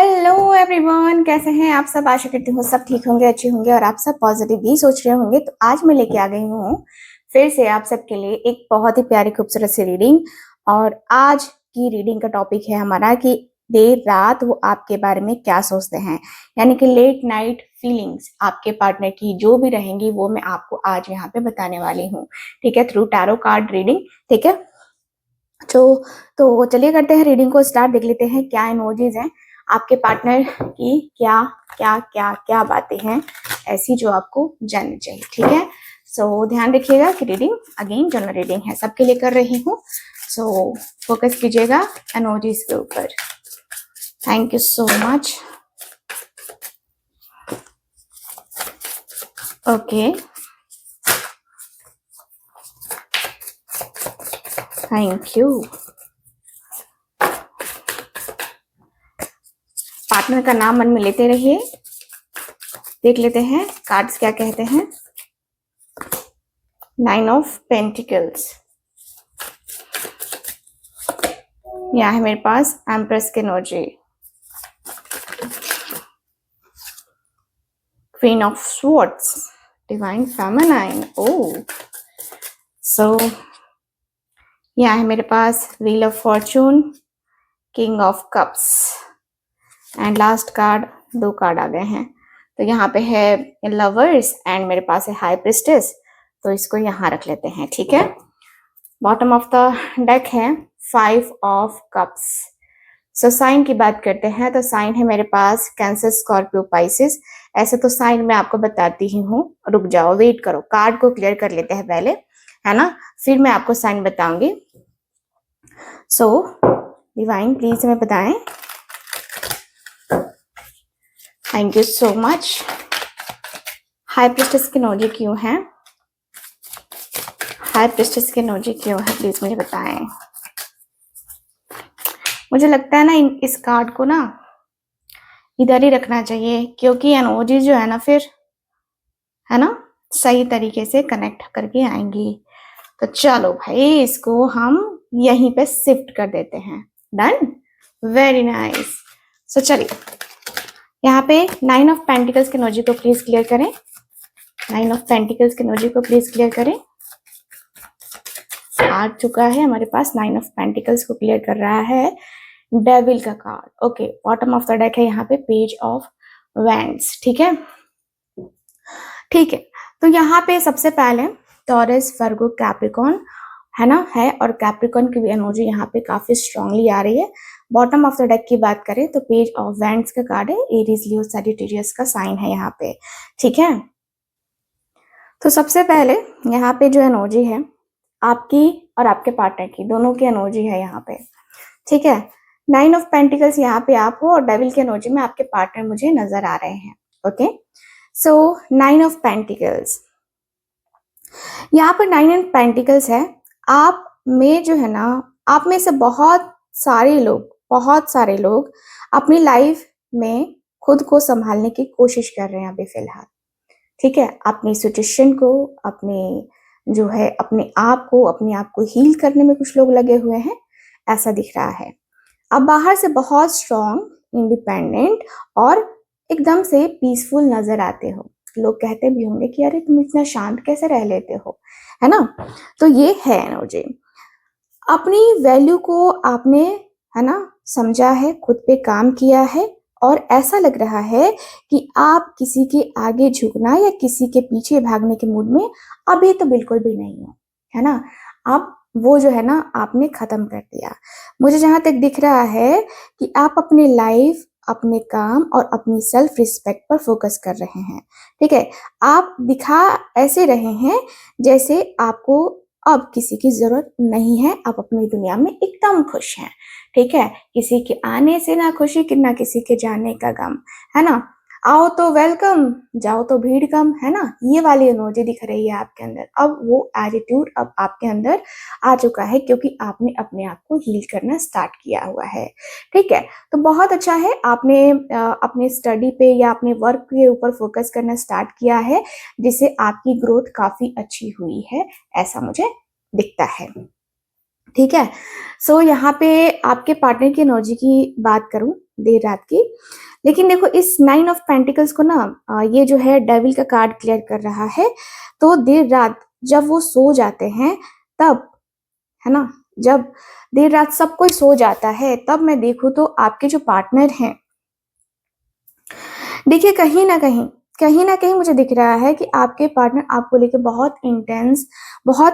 Hello everyone, कैसे हैं आप सब। आशा करती हूँ सब ठीक होंगे, अच्छे होंगे और आप सब पॉजिटिव ही सोच रहे होंगे। तो आज मैं लेके आ गई हूँ फिर से आप सबके लिए एक बहुत ही प्यारी खूबसूरत सी रीडिंग। और आज की रीडिंग का टॉपिक है हमारा कि देर रात वो आपके बारे में क्या सोचते हैं, यानी कि लेट नाइट फीलिंग्स आपके पार्टनर की जो भी रहेंगी वो मैं आपको आज यहाँ पे बताने वाली हूँ। ठीक है, थ्रू टैरो कार्ड रीडिंग। ठीक है, तो चलिए करते हैं रीडिंग को स्टार्ट। देख लेते हैं क्या इमोजीज हैं आपके पार्टनर की, क्या क्या क्या क्या बातें हैं ऐसी जो आपको जाननी चाहिए। ठीक है, सो ध्यान रखिएगा कि रीडिंग अगेन जनरल रीडिंग है, सबके लिए कर रही हूँ। सो फोकस कीजिएगा इमोजीज के ऊपर। Thank you so much. Okay, thank you. Partner का नाम मन में लेते रहिए। देख लेते हैं कार्ड्स क्या कहते हैं। 9 ऑफ पेंटिकल्स, यहाँ है मेरे पास एम्प्रेस की energy. Queen of swords, divine feminine. Oh, so यहाँ है मेरे पास wheel of fortune, king of cups and last card. 2 card आ गए हैं, तो यहाँ पे है लवर्स एंड मेरे पास है हाई प्रिस्टेस, तो इसको यहाँ रख लेते हैं। ठीक है, बॉटम ऑफ द डेक है 5 ऑफ कप्स। सो साइन की बात करते हैं तो साइन है मेरे पास कैंसर, स्कॉर्पियो, पाइसिस। ऐसे तो साइन मैं आपको बताती ही हूँ, रुक जाओ, वेट करो, कार्ड को क्लियर कर लेते हैं पहले, है ना, फिर मैं आपको साइन बताऊंगी। सो डिवाइन प्लीज हमें बताएं। Thank you so much. High priestess की एनर्जी क्यों है, हाई प्रिस्टेस की एनर्जी क्यों है, प्लीज मुझे बताएं। मुझे लगता है ना इस कार्ड को ना इधर ही रखना चाहिए, क्योंकि एनर्जी जो है ना फिर, है ना, सही तरीके से कनेक्ट करके आएंगी। तो चलो भाई, इसको हम यहीं पे शिफ्ट कर देते हैं। Done, very nice. सो चलिए, यहाँ पे 9 ऑफ पेंटिकल्स की एनर्जी को प्लीज क्लियर करें। 9 ऑफ पेंटिकल्स की एनर्जी को प्लीज क्लियर करें। आ चुका है हमारे पास, 9 ऑफ पेंटिकल्स को क्लियर कर रहा है डेविल का card. Okay, bottom of the deck है यहाँ पे पेज ऑफ वैंड्स। ठीक है, ठीक है, तो यहाँ पे सबसे पहले टॉरस, वर्गो, कैप्रिकॉन है ना, है, और कैप्रिकॉन की भी एनर्जी यहाँ पे काफी स्ट्रांगली आ रही है। बॉटम ऑफ द डेक की बात करें तो पेज ऑफ वैंड्स का कार्ड है, एरीज, लियो, सैजिटेरियस का साइन है यहाँ पे। ठीक है, तो सबसे पहले यहाँ पे जो एनर्जी है आपकी और आपके पार्टनर की, दोनों की एनर्जी है यहाँ पे। ठीक है, 9 ऑफ पेंटिकल्स यहाँ पे आप हो और डेविल की एनर्जी में आपके पार्टनर मुझे नजर आ रहे हैं। ओके, सो 9 ऑफ पेंटिकल्स, यहाँ पर 9 ऑफ पेंटिकल्स है। आप में जो है ना, आप में से बहुत सारे लोग अपनी लाइफ में खुद को संभालने की कोशिश कर रहे हैं अभी फिलहाल। ठीक है, अपनी सिचुएशन को, अपने जो है अपने आप को हील करने में कुछ लोग लगे हुए हैं, ऐसा दिख रहा है। आप बाहर से बहुत स्ट्रॉन्ग, इंडिपेंडेंट और एकदम से पीसफुल नजर आते हो। लोग कहते भी होंगे कि अरे तुम इतना शांत कैसे रह लेते हो, है ना। तो ये है एनर्जी। अपनी वैल्यू को आपने, है ना, समझा है, खुद पे काम किया है, और ऐसा लग रहा है कि आप किसी के आगे झुकना या किसी के पीछे भागने के मूड में अभी तो बिल्कुल भी नहीं हो, है ना। अब वो जो है ना आपने खत्म कर दिया। मुझे जहां तक दिख रहा है कि आप अपनी लाइफ, अपने काम और अपनी सेल्फ रिस्पेक्ट पर फोकस कर रहे हैं। ठीक है, आप दिखा ऐसे रहे हैं जैसे आपको अब किसी की जरूरत नहीं है, आप अपनी दुनिया में एकदम खुश हैं। ठीक है, किसी के आने से ना खुशी कि ना किसी के जाने का गम, है ना। आओ तो वेलकम, जाओ तो भीड़ कम, है ना, ये वाली एनर्जी दिख रही है आपके अंदर। अब वो एटीट्यूड अब आपके अंदर आ चुका है, क्योंकि आपने अपने आप को हील करना स्टार्ट किया हुआ है। ठीक है, तो बहुत अच्छा है, आपने अपने स्टडी पे या अपने वर्क के ऊपर फोकस करना स्टार्ट किया है, जिससे आपकी ग्रोथ काफी अच्छी हुई है, ऐसा मुझे दिखता है। ठीक है, सो यहाँ पे आपके पार्टनर की एनर्जी की बात करूं, देर रात की। लेकिन देखो इस 9 ऑफ पेंटिकल्स को ना ये जो है डेविल का कार्ड क्लियर कर रहा है। तो देर रात जब वो सो जाते हैं तब, है ना, जब देर रात सब कोई सो जाता है तब मैं देखूँ तो आपके जो पार्टनर हैं, देखिए कहीं ना कहीं मुझे दिख रहा है कि आपके पार्टनर आपको लेके बहुत ही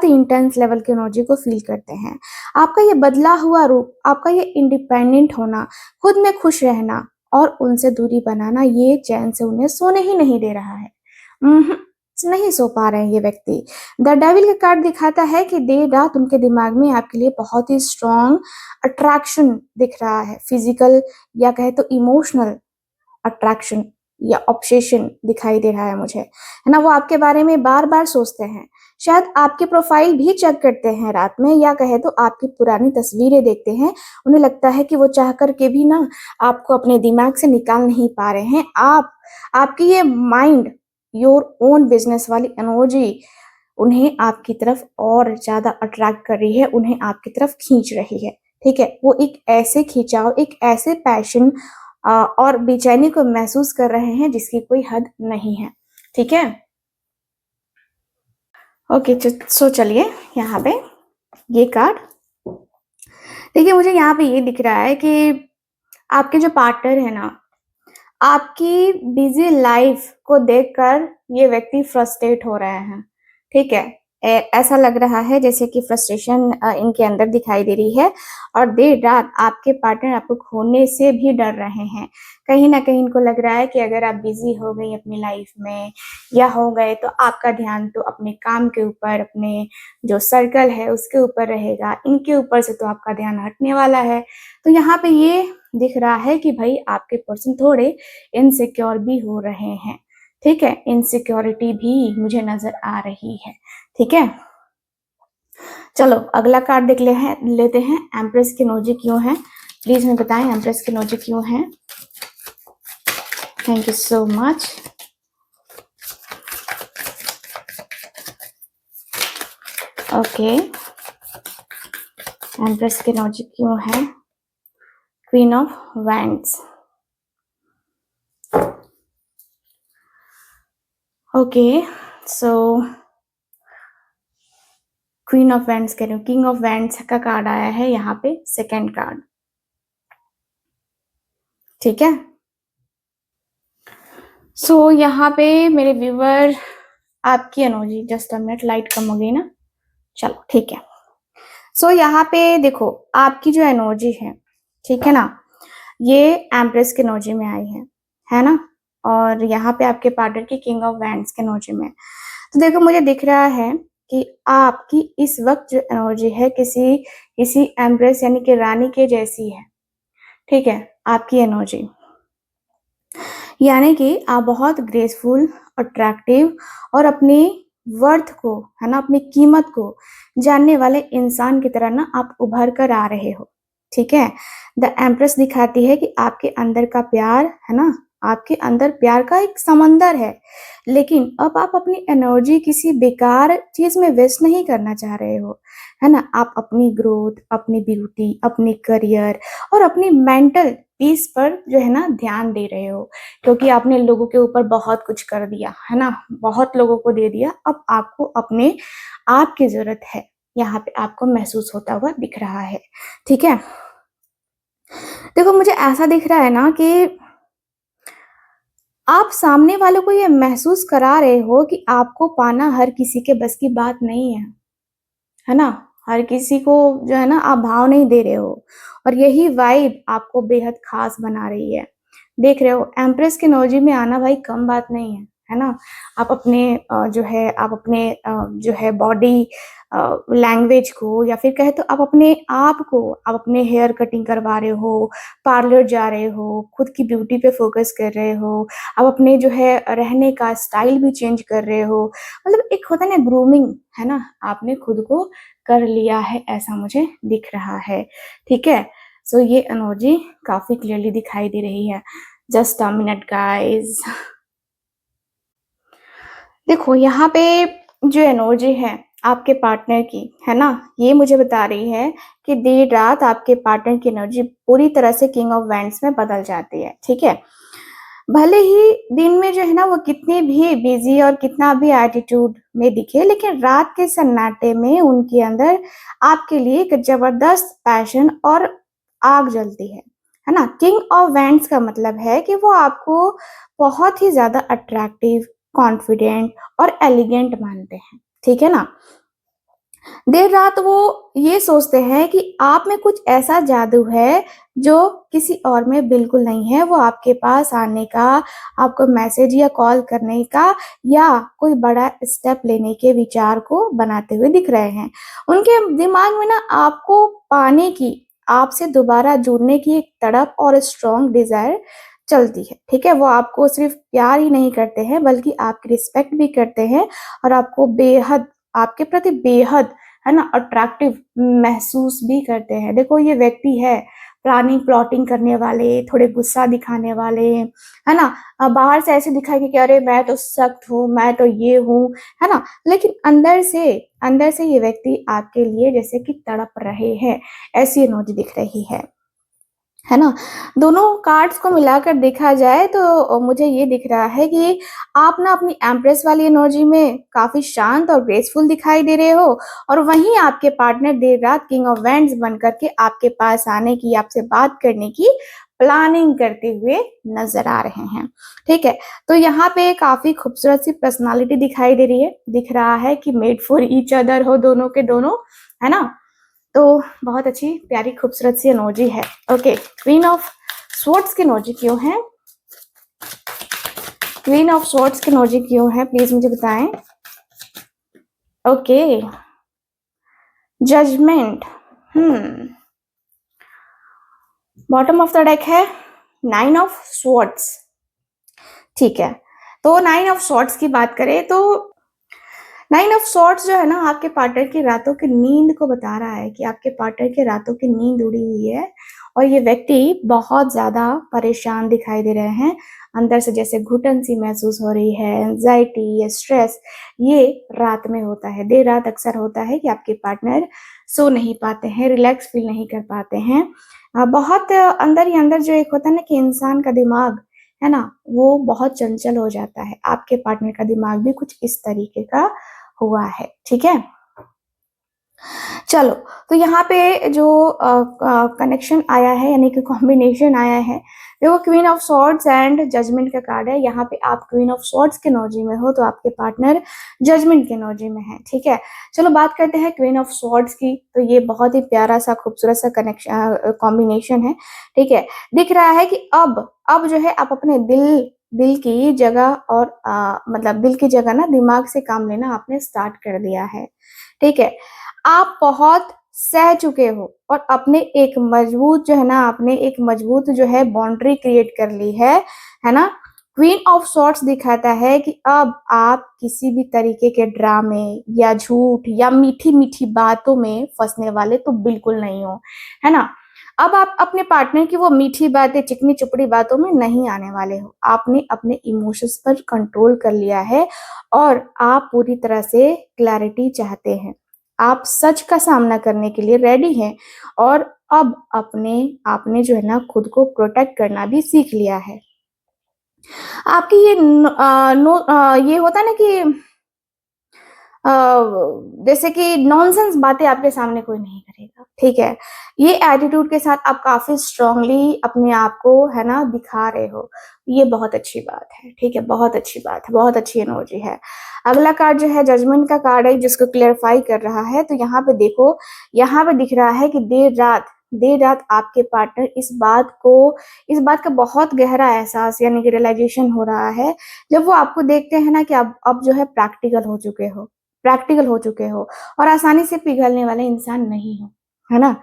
इंटेंस लेवल की एनर्जी को फील करते हैं। आपका ये बदला हुआ रूप, आपका ये इंडिपेंडेंट होना, खुद में खुश रहना और उनसे दूरी बनाना, ये चैन से उन्हें सोने ही नहीं दे रहा है। नहीं सो पा रहे हैं ये व्यक्ति। द डेविल का कार्ड दिखाता है कि देर रात उनके दिमाग में आपके लिए बहुत ही स्ट्रॉन्ग अट्रैक्शन दिख रहा है, फिजिकल या कहे तो इमोशनल अट्रैक्शन या ऑब्सेशन दिखाई दे रहा है मुझे, है ना। वो आपके बारे में बार बार सोचते हैं, शायद आपकी प्रोफाइल भी चेक करते हैं रात में, या कहे तो आपकी पुरानी तस्वीरें देखते हैं। उन्हें लगता है कि वो चाह करके भी ना आपको अपने दिमाग से निकाल नहीं पा रहे हैं। आपकी ये माइंड योर ओन बिजनेस वाली एनर्जी उन्हें आपकी तरफ और ज्यादा अट्रैक्ट कर रही है, उन्हें आपकी तरफ खींच रही है। ठीक है, वो एक ऐसे खिंचाव, एक ऐसे पैशन और बेचैनी को महसूस कर रहे हैं जिसकी कोई हद नहीं है। ठीक है, ओके। सो चलिए यहाँ पे ये कार्ड देखिए, मुझे यहाँ पे ये दिख रहा है कि आपके जो पार्टनर है ना, आपकी बिजी लाइफ को देखकर ये व्यक्ति फ्रस्ट्रेट हो रहे हैं। ठीक है, ऐसा लग रहा है जैसे कि फ्रस्ट्रेशन इनके अंदर दिखाई दे रही है, और देर रात आपके पार्टनर आपको खोने से भी डर रहे हैं। कहीं ना कहीं इनको लग रहा है कि अगर आप बिजी हो गई अपनी लाइफ में या हो गए तो आपका ध्यान तो अपने काम के ऊपर, अपने जो सर्कल है उसके ऊपर रहेगा, इनके ऊपर से तो आपका ध्यान हटने वाला है। तो यहाँ पे ये दिख रहा है कि भाई आपके पर्सन थोड़े इनसिक्योर भी हो रहे हैं। ठीक है, इनसिक्योरिटी भी मुझे नजर आ रही है। ठीक है, चलो अगला कार्ड लेते हैं। एम्प्रेस की एनर्जी क्यों है, प्लीज हमें बताएं एम्प्रेस की एनर्जी क्यों है। Thank you so much. Okay, empress की एनर्जी क्यों है। Queen of wands. Okay, so queen of wands कह रही हूँ, किंग ऑफ वैंड्स का कार्ड आया है यहाँ पे, सेकेंड कार्ड। ठीक है, सो यहाँ पे मेरे व्यूवर, आपकी energy, just a minute, light कम हो गई ना, चलो ठीक है। सो यहाँ पे देखो आपकी जो एनर्जी है, ठीक है ना, ये एम्प्रेस के एनर्जी में आई है ना, और यहाँ पे आपके पार्टनर की किंग ऑफ वैंड्स के एनर्जी में। तो देखो मुझे दिख रहा है कि आपकी इस वक्त जो एनर्जी है किसी किसी एम्प्रेस यानी कि रानी के जैसी है। ठीक है, आपकी एनर्जी यानी कि आप बहुत ग्रेसफुल, अट्रैक्टिव और अपनी वर्थ को, है ना, अपनी कीमत को जानने वाले इंसान की तरह ना आप उभर कर आ रहे हो। ठीक है, द एम्प्रेस दिखाती है कि आपके अंदर का प्यार, है ना, आपके अंदर प्यार का एक समंदर है, लेकिन अब आप अपनी एनर्जी किसी बेकार चीज में वेस्ट नहीं करना चाह रहे हो, है ना। आप अपनी ग्रोथ, अपनी ब्यूटी, अपनी करियर और अपनी मेंटल पीस पर जो है ना ध्यान दे रहे हो, क्योंकि आपने लोगों के ऊपर बहुत कुछ कर दिया, है ना, बहुत लोगों को दे दिया। अब आपको अपने आप की जरूरत है, यहाँ पे आपको महसूस होता हुआ दिख रहा है। ठीक है, देखो मुझे ऐसा दिख रहा है ना कि आप सामने वालों को ये महसूस करा रहे हो कि आपको पाना हर किसी के बस की बात नहीं है ना। हर किसी को जो है ना आप भाव नहीं दे रहे हो, और यही वाइब आपको बेहद खास बना रही है। देख रहे हो, एम्प्रेस की एनर्जी में आना भाई कम बात नहीं है ना। आप अपने जो है आप अपने जो है बॉडी लैंग्वेज को, या फिर कहे तो आप अपने आप को, आप अपने हेयर कटिंग करवा रहे हो, पार्लर जा रहे हो, खुद की ब्यूटी पे फोकस कर रहे हो, आप अपने जो है रहने का स्टाइल भी चेंज कर रहे हो। मतलब एक होता है ना ग्रूमिंग, है ना, आपने खुद को कर लिया है, ऐसा मुझे दिख रहा है। ठीक है, सो ये एनर्जी काफी क्लियरली दिखाई दे रही है। Just a minute guys. देखो यहाँ पे जो एनर्जी है आपके पार्टनर की, है ना? ये मुझे बता रही है कि देर रात आपके पार्टनर की एनर्जी पूरी तरह से किंग ऑफ वैंड्स में बदल जाती है, ठीक है? भले ही दिन में जो है ना वो कितने भी बिज़ी और कितना भी एटीट्यूड में दिखे, लेकिन रात के सन्नाटे में उनके अंदर आपके लिए एक ज़बरदस्त पैशन और आग जलती है ना? किंग ऑफ वैंड्स का मतलब है कि वो आपको बहुत ही ज़्यादा अट्रैक्टिव, कॉन्फिडेंट और एलिगेंट मानते हैं, ठीक है ना? देर रात वो ये सोचते हैं कि आप में कुछ ऐसा जादू है जो किसी और में बिल्कुल नहीं है। वो आपके पास आने का, आपको मैसेज या कॉल करने का या कोई बड़ा स्टेप लेने के विचार को बनाते हुए दिख रहे हैं। उनके दिमाग में ना आपको पाने की, आपसे दोबारा जुड़ने की एक तड़प और स्ट्रॉन्ग डिज़ायर चलती है, ठीक है? वो आपको सिर्फ़ प्यार ही नहीं करते हैं बल्कि आपकी रिस्पेक्ट भी करते हैं और आपको बेहद, आपके प्रति बेहद, है ना, अट्रैक्टिव महसूस भी करते हैं। देखो ये व्यक्ति है प्लानिंग प्लॉटिंग करने वाले, थोड़े गुस्सा दिखाने वाले, है ना? बाहर से ऐसे दिखाएँगे कि अरे मैं तो सख्त हूँ, मैं तो ये हूँ, है ना? लेकिन अंदर से ये व्यक्ति आपके लिए जैसे कि तड़प रहे हैं, ऐसी एनर्जी दिख रही है ना? दोनों कार्ड्स को मिलाकर देखा जाए तो मुझे ये दिख रहा है कि आप ना अपनी एम्प्रेस वाली एनर्जी में काफ़ी शांत और ग्रेसफुल दिखाई दे रहे हो और वहीं आपके पार्टनर देर रात किंग ऑफ वैंड्स बन कर के आपके पास आने की, आपसे बात करने की प्लानिंग करते हुए नज़र आ रहे हैं, ठीक है? तो यहाँ पे काफ़ी खूबसूरत सी पर्सनैलिटी दिखाई दे रही है। दिख रहा है कि मेड फॉर ईच अदर हो दोनों के दोनों, है ना? तो बहुत अच्छी प्यारी खूबसूरत सी एनर्जी है। ओके, क्वीन ऑफ स्वॉर्ड्स की एनर्जी क्यों है? क्वीन ऑफ स्वॉर्ड्स की एनर्जी क्यों है प्लीज मुझे बताएं। Okay, judgment. Bottom of the deck है नाइन ऑफ स्वॉर्ड्स, ठीक है? तो नाइन ऑफ स्वॉर्ड्स की बात करें तो नाइन ऑफ सॉर्ट्स जो है ना आपके पार्टनर की रातों की नींद को बता रहा है कि आपके पार्टनर की रातों की नींद उड़ी हुई है और ये व्यक्ति बहुत ज़्यादा परेशान दिखाई दे रहे हैं। अंदर से जैसे घुटन सी महसूस हो रही है, एंजाइटी या स्ट्रेस, ये रात में होता है। देर रात अक्सर होता है कि आपके पार्टनर सो नहीं पाते हैं, रिलैक्स फील नहीं कर पाते हैं। बहुत अंदर ही अंदर जो एक होता है ना कि इंसान का दिमाग है ना, वो बहुत चंचल हो जाता है। आपके पार्टनर का दिमाग भी कुछ इस तरीके का हुआ है, ठीक है? चलो, तो यहाँ पे जो कनेक्शन आया है यानी कि कॉम्बिनेशन आया है, देखो queen of swords and judgment का कार्ड है। यहाँ पे आप क्वीन ऑफ सॉर्ड्स के एनर्जी में हो तो आपके पार्टनर जजमेंट के एनर्जी में है, ठीक है? चलो बात करते हैं क्वीन ऑफ सॉर्ड्स की। तो ये बहुत ही प्यारा सा खूबसूरत सा कनेक्शन कॉम्बिनेशन है, ठीक है? दिख रहा है कि अब जो है आप अपने दिल दिल की जगह और मतलब दिल की जगह ना दिमाग से काम लेना आपने स्टार्ट कर दिया है, ठीक है? आप बहुत सह चुके हो और अपने एक मजबूत जो है ना, आपने एक मजबूत जो है बाउंड्री क्रिएट कर ली है ना? क्वीन ऑफ सॉर्ट्स दिखाता है कि अब आप किसी भी तरीके के ड्रामे या झूठ या मीठी-मीठी बातों में फँसने वाले तो बिल्कुल नहीं हो, है ना? अब आप अपने पार्टनर की वो मीठी बातें, चिकनी-चुपड़ी बातों में नहीं आने वाले हो। आपने अपने इमोशंस पर कंट्रोल कर लिया है और आप पूरी तरह से क्लैरिटी चाहते हैं। आप सच का सामना करने के लिए रेडी हैं और अब अपने आपने जो है ना खुद को प्रोटेक्ट करना भी सीख लिया है। आपकी ये ये होता है ना कि अ, जैसे कि नॉनसेंस बातें आपके सामने कोई नहीं करेगा, ठीक है? ये एटीट्यूड के साथ आप काफ़ी स्ट्रांगली अपने आप को है ना दिखा रहे हो। ये बहुत अच्छी बात है, ठीक है? बहुत अच्छी बात है, बहुत अच्छी एनर्जी है। अगला कार्ड जो है जजमेंट का कार्ड है जिसको क्लेरिफाई कर रहा है। तो यहाँ पे देखो, यहाँ पे दिख रहा है कि देर रात आपके पार्टनर इस बात का बहुत गहरा एहसास यानी कि रियलाइज़ेशन हो रहा है, जब वो आपको देखते हैं ना कि अब जो है प्रैक्टिकल हो चुके हो और आसानी से पिघलने वाले इंसान नहीं हो, है ना?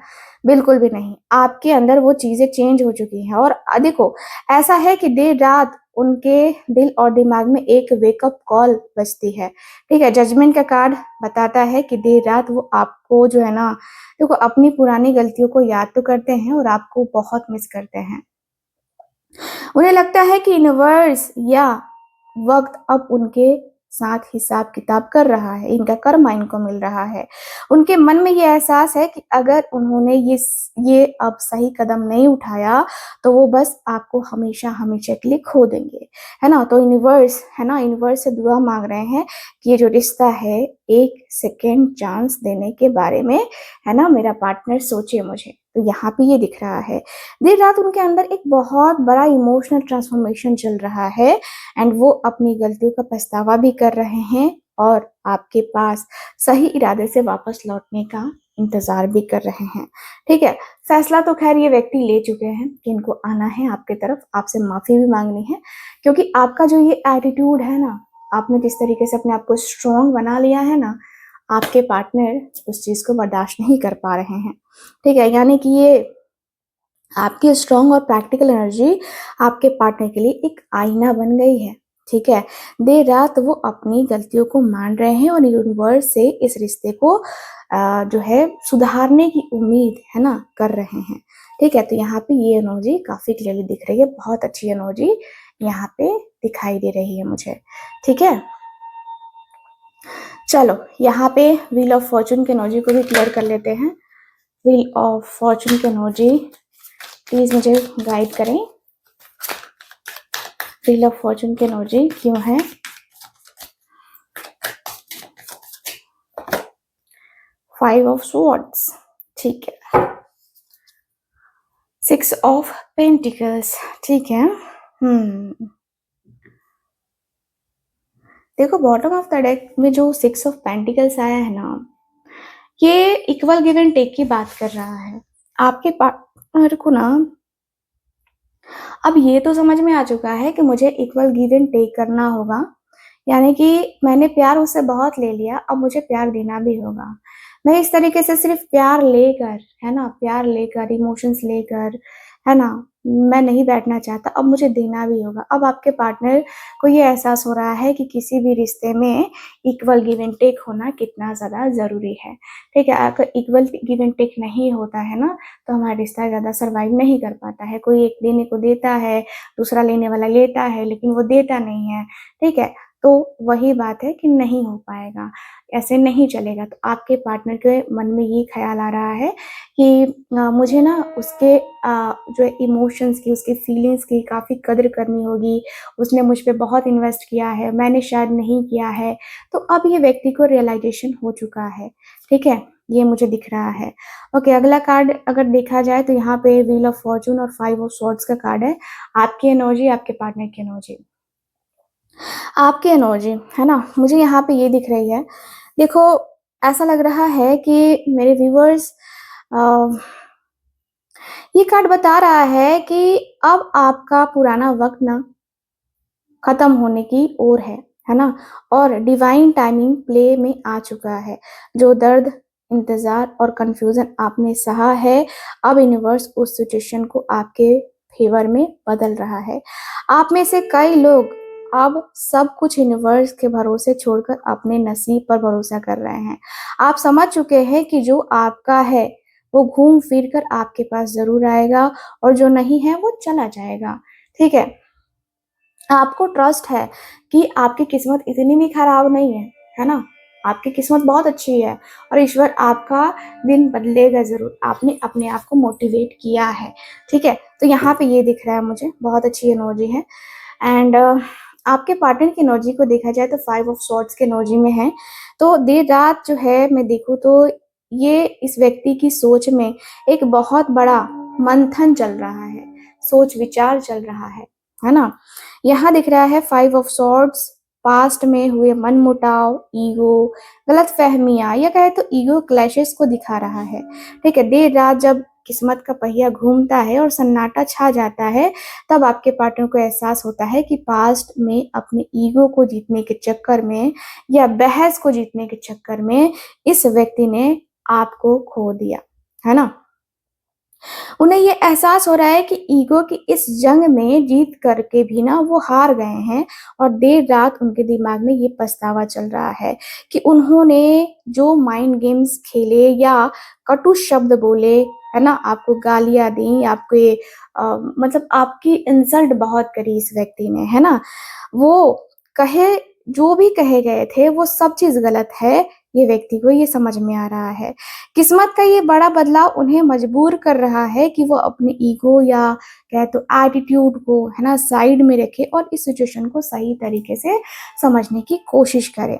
बिल्कुल भी नहीं। आपके अंदर वो चीज़ें चेंज हो चुकी हैं और देखो, ऐसा है कि देर रात उनके दिल और दिमाग में एक वेकअप कॉल बजती है, ठीक है? जजमेंट का कार्ड बताता है कि देर रात वो आपको जो है ना, देखो अपनी पुरानी गलतियों को याद तो करते हैं और आपको बहुत मिस करते हैं। उन्हें लगता है कि यूनिवर्स या वक़्त अब उनके साथ हिसाब किताब कर रहा है, इनका कर्मा इनको मिल रहा है। उनके मन में ये एहसास है कि अगर उन्होंने ये अब सही कदम नहीं उठाया तो वो बस आपको हमेशा हमेशा के लिए खो देंगे, है ना? तो यूनिवर्स, है ना, यूनिवर्स से दुआ मांग रहे हैं कि ये जो रिश्ता है एक सेकेंड चांस देने के बारे में, है ना, मेरा पार्टनर सोचे मुझे। तो यहाँ पे ये दिख रहा है देर रात उनके अंदर एक बहुत बड़ा इमोशनल ट्रांसफॉर्मेशन चल रहा है एंड वो अपनी गलतियों का पछतावा भी कर रहे हैं और आपके पास सही इरादे से वापस लौटने का इंतजार भी कर रहे हैं। ठीक है, फैसला तो खैर ये व्यक्ति ले चुके हैं कि इनको आना है आपके तरफ, आपसे माफी भी मांगनी है, क्योंकि आपका जो ये एटीट्यूड है ना, आपने जिस तरीके से अपने आप को स्ट्रॉन्ग बना लिया है ना, आपके पार्टनर उस चीज को बर्दाश्त नहीं कर पा रहे हैं। ठीक है, यानी कि ये आपकी स्ट्रॉन्ग और प्रैक्टिकल एनर्जी आपके पार्टनर के लिए एक आईना बन गई है। ठीक है, देर रात वो अपनी गलतियों को मान रहे हैं और यूनिवर्स से इस रिश्ते को जो है सुधारने की उम्मीद, है ना, कर रहे हैं। ठीक है, तो यहाँ पे ये एनर्जी काफी क्लियरली दिख रही है, बहुत अच्छी एनर्जी यहाँ पे दिखाई दे रही है मुझे। ठीक है, चलो यहाँ पे व्हील ऑफ फॉर्चून के एनर्जी को भी क्लियर कर लेते हैं। व्हील ऑफ फॉर्चून के एनर्जी प्लीज मुझे गाइड करें। व्हील ऑफ फॉर्चून की एनर्जी क्यों है? फाइव ऑफ स्वॉर्ड्स, ठीक है। सिक्स ऑफ पेंटिकल्स, ठीक है। देखो बॉटम ऑफ द डेक में जो सिक्स ऑफ पेंटिकल्स आया है ना, ये इक्वल गिव एंड टेक की बात कर रहा है। आपके पार्टनर को ना अब ये तो समझ में आ चुका है कि मुझे इक्वल गिव एंड टेक करना होगा, यानी कि मैंने प्यार उससे बहुत ले लिया, अब मुझे प्यार देना भी होगा। मैं इस तरीके से सिर्फ प्यार लेकर, है ना, प्यार लेकर, इमोशंस लेकर, है ना, मैं नहीं बैठना चाहता, अब मुझे देना भी होगा। अब आपके पार्टनर को ये एहसास हो रहा है कि किसी भी रिश्ते में इक्वल गिव एंड टेक होना कितना ज़्यादा ज़रूरी है। ठीक है, अगर इक्वल गिव एंड टेक नहीं होता है ना, तो हमारा रिश्ता ज़्यादा सर्वाइव नहीं कर पाता है। कोई एक देने को देता है, दूसरा लेने वाला लेता है, लेकिन वो देता नहीं है। ठीक है, तो वही बात है कि नहीं हो पाएगा, ऐसे नहीं चलेगा। तो आपके पार्टनर के मन में ये ख्याल आ रहा है कि मुझे ना उसके जो इमोशंस की, उसकी फीलिंग्स की काफ़ी कदर करनी होगी, उसने मुझ पे बहुत इन्वेस्ट किया है, मैंने शायद नहीं किया है। तो अब ये व्यक्ति को रियलाइजेशन हो चुका है। ठीक है, ये मुझे दिख रहा है। ओके, अगला कार्ड अगर देखा जाए तो यहाँ पे व्हील ऑफ फॉर्चून और फाइव ऑफ स्वॉर्ड्स का कार्ड है। आपकी एनर्जी, आपके पार्टनर की एनर्जी, आपकी एनर्जी, है ना, मुझे यहाँ पे ये दिख रही है। देखो ऐसा लग रहा है कि मेरे व्यूअर्स, ये कार्ड बता रहा है कि अब आपका पुराना वक्त ना खत्म होने की ओर है ना, और डिवाइन टाइमिंग प्ले में आ चुका है। जो दर्द, इंतजार और कंफ्यूजन आपने सहा है, अब यूनिवर्स उस सिचुएशन को आपके फेवर में बदल रहा है। आप में से कई लोग अब सब कुछ यूनिवर्स के भरोसे छोड़कर अपने नसीब पर भरोसा कर रहे हैं। आप समझ चुके हैं कि जो आपका है वो घूम फिर कर आपके पास जरूर आएगा और जो नहीं है वो चला जाएगा। ठीक है, आपको ट्रस्ट है कि आपकी किस्मत इतनी भी खराब नहीं है ना, आपकी किस्मत बहुत अच्छी है और ईश्वर आपका दिन बदलेगा जरूर। आपने अपने आप को मोटिवेट किया है। ठीक है, तो यहाँ पे ये दिख रहा है मुझे, बहुत अच्छी एनर्जी है। एंड आपके पार्टनर की एनर्जी को देखा जाए तो फाइव ऑफ सॉर्ड्स के एनर्जी में है। तो देर रात जो है मैं देखूँ तो ये इस व्यक्ति की सोच में एक बहुत बड़ा मंथन चल रहा है, सोच विचार चल रहा है ना। यहाँ दिख रहा है फाइव ऑफ सॉर्ड्स, पास्ट में हुए मनमुटाव, ईगो, गलत फहमियां, या कहे तो ईगो क्लैशेस को दिखा रहा है। ठीक है, देर रात जब किस्मत का पहिया घूमता है और सन्नाटा छा जाता है, तब आपके पार्टनर को एहसास होता है कि पास्ट में अपने ईगो को जीतने के चक्कर में या बहस को जीतने के चक्कर में इस व्यक्ति ने आपको खो दिया, है ना। उन्हें ये एहसास हो रहा है कि ईगो की इस जंग में जीत करके भी ना वो हार गए हैं और देर रात उनके दिमाग में ये पछतावा चल रहा है कि उन्होंने जो माइंड गेम्स खेले या कटु शब्द बोले, है ना, आपको गालियां दी, आपके मतलब आपकी इंसल्ट बहुत करी इस व्यक्ति ने, है ना, वो कहे जो भी कहे गए थे वो सब चीज़ गलत है, ये व्यक्ति को ये समझ में आ रहा है। किस्मत का ये बड़ा बदलाव उन्हें मजबूर कर रहा है कि वो अपने ईगो या कहे तो एटीट्यूड को, है ना, साइड में रखे और इस सिचुएशन को सही तरीके से समझने की कोशिश करें।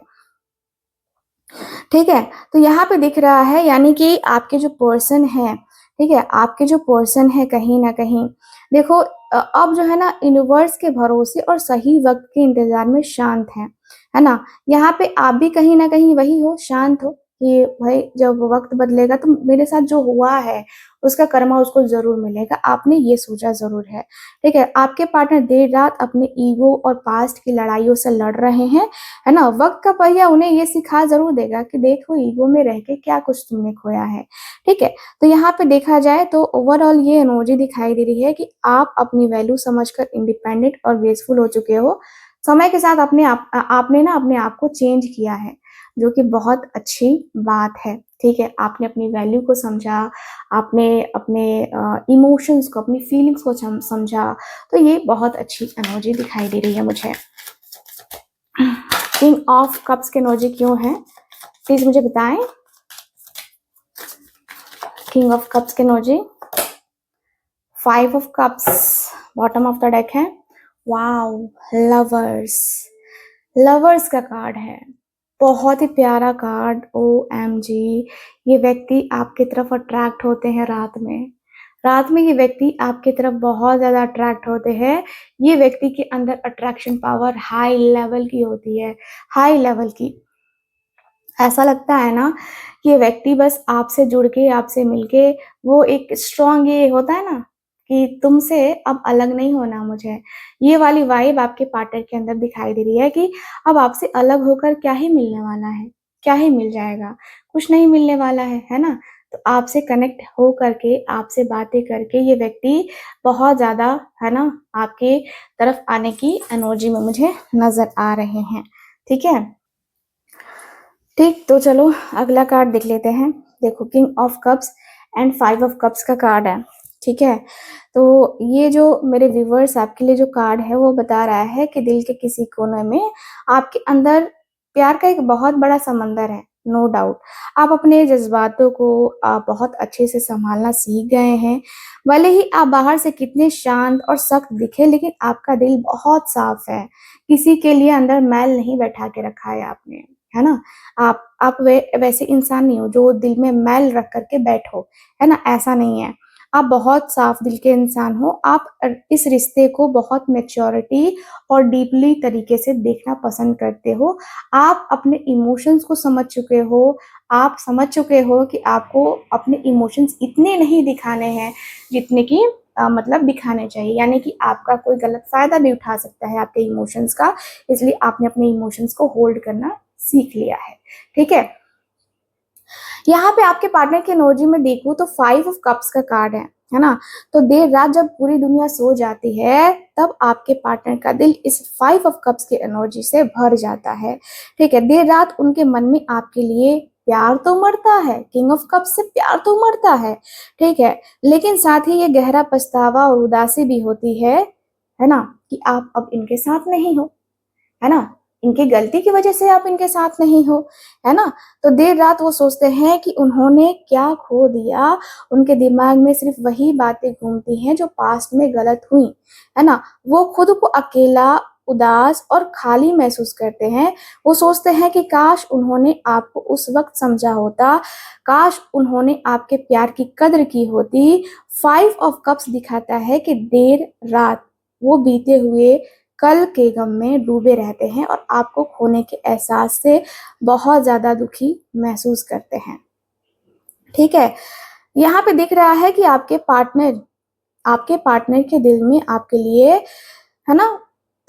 ठीक है? तो यहाँ पे दिख रहा है यानी कि आपके जो पर्सन है, ठीक है? आपके जो पर्सन है कहीं न कहीं देखो अब जो है ना यूनिवर्स के भरोसे और सही वक़्त के इंतज़ार में शांत हैं, है ना? यहाँ पे आप भी कहीं न कहीं वही हो, शांत हो कि भाई जब वक़्त बदलेगा तो मेरे साथ जो हुआ है, उसका कर्मा उसको ज़रूर मिलेगा, आपने ये सोचा ज़रूर है, ठीक है? आपके पार्टनर देर-रात अपने ईगो और पास्ट की लड़ाइयों से लड़ रहे हैं, है ना? वक़्त का पहिया उन्हें ये सिखा ज़रूर देगा कि देखो ईगो में रह के क्या कुछ तुमने खोया है, ठीक है? तो यहाँ पे देखा जाए तो ओवरऑल ये एनर्जी दिखाई दे रही है कि आप अपनी वैल्यू समझकर इंडिपेंडेंट और ग्रेसफुल हो चुके हो। समय के साथ आपने ना अपने आप को चेंज किया है, जो कि बहुत अच्छी बात है, ठीक है? आपने अपनी वैल्यू को समझा, आपने अपने इमोशंस को, अपनी फीलिंग्स को समझा, तो ये बहुत अच्छी एनर्जी दिखाई दे रही है मुझे। किंग ऑफ कप्स की एनर्जी क्यों है, प्लीज मुझे बताएं। किंग ऑफ कप्स की energy, 5 of cups bottom of the deck है। वाओ, लवर्स, लवर्स का कार्ड है, बहुत ही प्यारा कार्ड। OMG, ये व्यक्ति आपकी तरफ अट्रैक्ट होते हैं रात में। रात में ये व्यक्ति आपकी तरफ बहुत ज़्यादा अट्रैक्ट होते हैं। ये व्यक्ति के अंदर अट्रैक्शन पावर हाई लेवल की होती है, हाई लेवल की। ऐसा लगता है ना कि ये व्यक्ति बस आपसे जुड़ के, आपसे मिलके वो एक स्ट्रॉन्ग ये होता है ना कि तुमसे अब अलग नहीं होना मुझे। ये वाली वाइब आपके पार्टनर के अंदर दिखाई दे रही है कि अब आपसे अलग होकर क्या ही मिलने वाला है? क्या ही मिल जाएगा? कुछ नहीं मिलने वाला है ना? तो आपसे कनेक्ट हो करके, आपसे बातें करके ये व्यक्ति बहुत ज़्यादा, है ना, आपके तरफ आने की एनर्जी में मुझे नज़र आ रहे हैं। ठीक है? ठीक, तो चलो अगला कार्ड देख लेते हैं। देखो, king of cups and 5 of cups का कार्ड है, ठीक है? तो ये जो मेरे व्यूवर्स आपके लिए जो कार्ड है वो बता रहा है कि दिल के किसी कोने में आपके अंदर प्यार का एक बहुत बड़ा समंदर है, नो डाउट। आप अपने जज्बातों को बहुत अच्छे से संभालना सीख गए हैं। भले ही आप बाहर से कितने शांत और सख्त दिखे, लेकिन आपका दिल बहुत साफ है। किसी के लिए अंदर मैल नहीं बैठा के रखा है आपने, है ना? आप वैसे इंसान नहीं हो जो दिल में मैल रख करके बैठो, है ना? ऐसा नहीं है। आप बहुत साफ दिल के इंसान हो। आप इस रिश्ते को बहुत मैच्योरिटी और डीपली तरीके से देखना पसंद करते हो। आप अपने इमोशंस को समझ चुके हो। आप समझ चुके हो कि आपको अपने इमोशंस इतने नहीं दिखाने हैं जितने कि मतलब दिखाने चाहिए। यानी कि आपका कोई गलत फ़ायदा भी उठा सकता है आपके इमोशंस का, इसलिए आपने अपने इमोशंस को होल्ड करना सीख लिया है, ठीक है? यहाँ पे आपके पार्टनर की एनर्जी में देखूं तो 5 ऑफ कप्स का कार्ड है ना? तो देर रात जब पूरी दुनिया सो जाती है, तब आपके पार्टनर का दिल इस 5 ऑफ कप्स की एनर्जी से भर जाता है, ठीक है? देर रात उनके मन में आपके लिए प्यार तो मरता है, किंग ऑफ कप्स से प्यार तो मरता है, ठीक है? लेकिन साथ ही ये गहरा पछतावा और उदासी भी होती है ना, कि आप अब इनके साथ नहीं हो, है ना? इनकी गलती की वजह से आप इनके साथ नहीं हो, है ना? तो देर रात वो सोचते हैं कि उन्होंने क्या खो दिया। उनके दिमाग में सिर्फ वही बातें घूमती हैं जो पास्ट में गलत हुई, है ना? वो खुद को अकेला, उदास और खाली महसूस करते हैं। वो सोचते हैं कि काश उन्होंने आपको उस वक़्त समझा होता, काश उन्होंने आपके प्यार की कद्र की होती। 5 ऑफ कप्स दिखाता है कि देर रात वो बीते हुए कल के गम में डूबे रहते हैं और आपको खोने के एहसास से बहुत ज़्यादा दुखी महसूस करते हैं, ठीक है? यहाँ पे दिख रहा है कि आपके पार्टनर के दिल में आपके लिए, है ना,